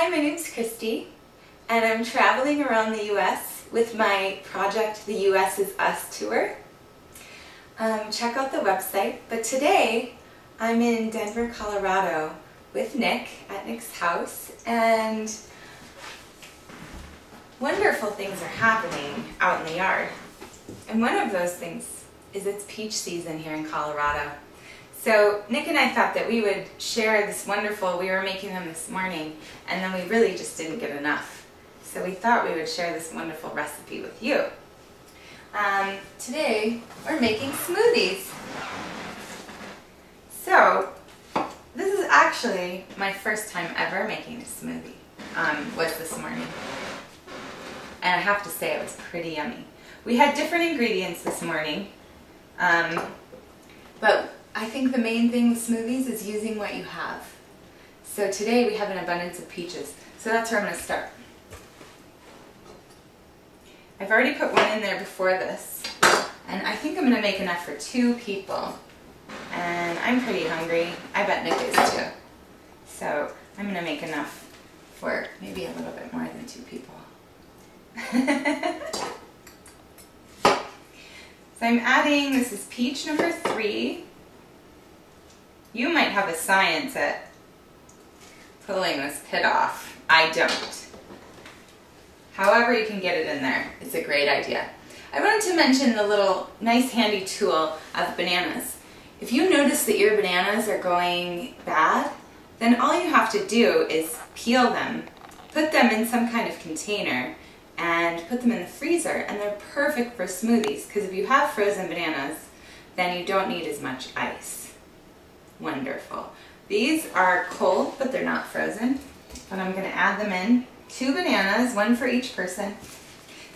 Hi, my name's Christy, and I'm traveling around the U.S. with my project, The U.S. is Us Tour. Check out the website, but today I'm in Denver, Colorado with Nick at Nick's house, and wonderful things are happening out in the yard. And one of those things is it's peach season here in Colorado. So Nick and I thought that we would share this wonderful, we were making them this morning, and then we really just didn't get enough. So we thought we would share this wonderful recipe with you. Today we're making smoothies. So this is actually my first time ever making a smoothie, was this morning. And I have to say it was pretty yummy. We had different ingredients this morning, but I think the main thing with smoothies is using what you have. So today we have an abundance of peaches, so that's where I'm going to start. I've already put one in there before this, and I think I'm going to make enough for 2 people. And I'm pretty hungry. I bet Nick is too. So I'm going to make enough for maybe a little bit more than 2 people. So I'm adding, this is peach number 3. You might have a science at pulling this pit off. I don't. However you can get it in there, it's a great idea. I wanted to mention the little nice handy tool of bananas. If you notice that your bananas are going bad, then all you have to do is peel them, put them in some kind of container, and put them in the freezer, and they're perfect for smoothies, because if you have frozen bananas, then you don't need as much ice. Wonderful. These are cold, but they're not frozen. But I'm going to add them in. 2 bananas, 1 for each person.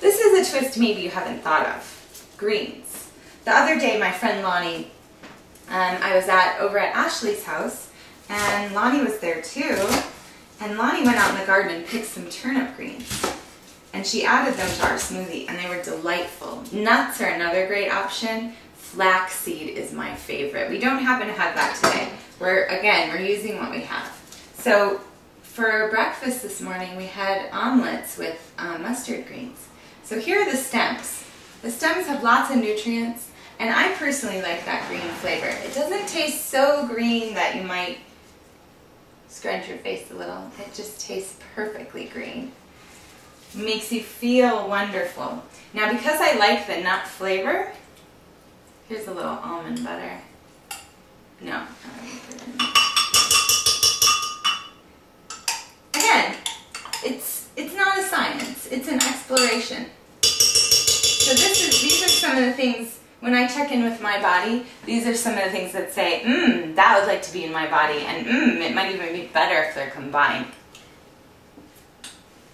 This is a twist maybe you haven't thought of. Greens. The other day, my friend Lonnie, I was over at Ashley's house, and Lonnie was there too. And Lonnie went out in the garden and picked some turnip greens. And she added them to our smoothie, and they were delightful. Nuts are another great option. Flaxseed is my favorite. We don't happen to have that today. We're using what we have. So for breakfast this morning, we had omelets with mustard greens. So here are the stems. The stems have lots of nutrients, and I personally like that green flavor. It doesn't taste so green that you might scrunch your face a little. It just tastes perfectly green. Makes you feel wonderful. Now, because I like the nut flavor, here's a little almond butter. No, again, it's not a science, it's an exploration. So these are some of the things, when I check in with my body, these are some of the things that say, that would like to be in my body, and it might even be better if they're combined.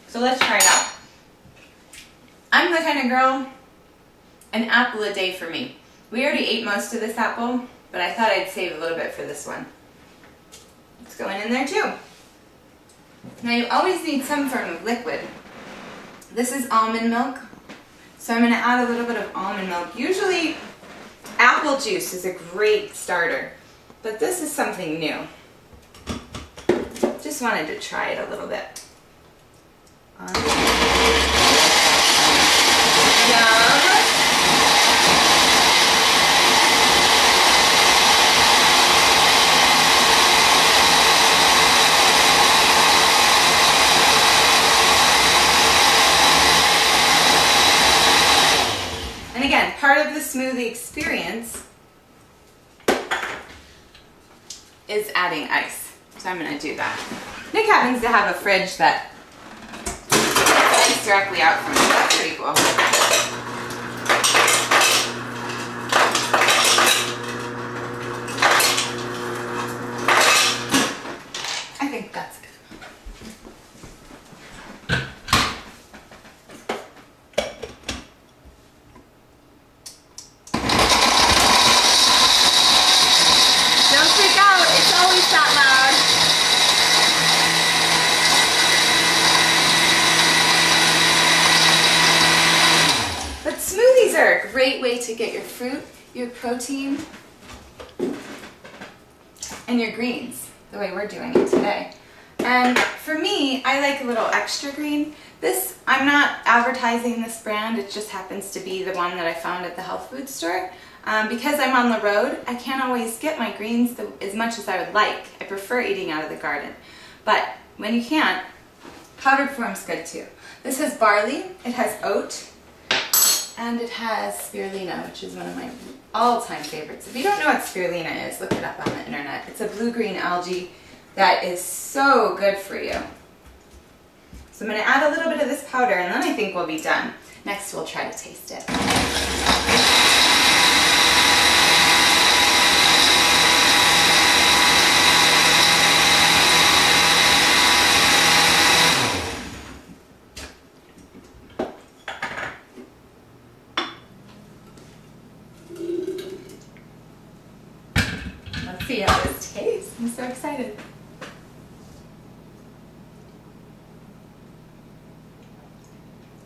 So let's try it out. I'm the kind of girl, an apple a day for me. We already ate most of this apple, but I thought I'd save a little bit for this one. It's going in there too. Now you always need some form of liquid. This is almond milk, so I'm going to add a little bit of almond milk. Usually apple juice is a great starter, but this is something new. Just wanted to try it a little bit. Yum! And again, part of the smoothie experience is adding ice. So I'm going to do that. Nick happens to have a fridge that directly out from it. That's pretty cool. I think that's good. Don't freak out. It's always that loud. Smoothies are a great way to get your fruit, your protein, and your greens, the way we're doing it today. And And for me, I like a little extra green. This, I'm not advertising this brand, it just happens to be the one that I found at the health food store. Because I'm on the road, I can't always get my greens as much as I would like. I prefer eating out of the garden. But when you can't, powdered form's good too. This has barley, it has oat, and it has spirulina, which is one of my all-time favorites. If you don't know what spirulina is, look it up on the internet. It's a blue-green algae that is so good for you. So I'm going to add a little bit of this powder, and then I think we'll be done. Next, we'll try to taste it. Let's see how this tastes. I'm so excited.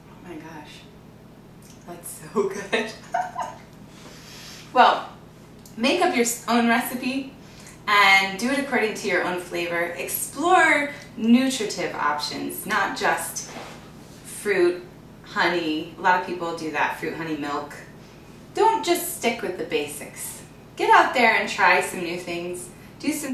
Oh my gosh, that's so good. Well, make up your own recipe and do it according to your own flavor. Explore nutritive options, not just fruit, honey. A lot of people do that, fruit, honey, milk. Don't just stick with the basics. Get out there and try some new things. Do some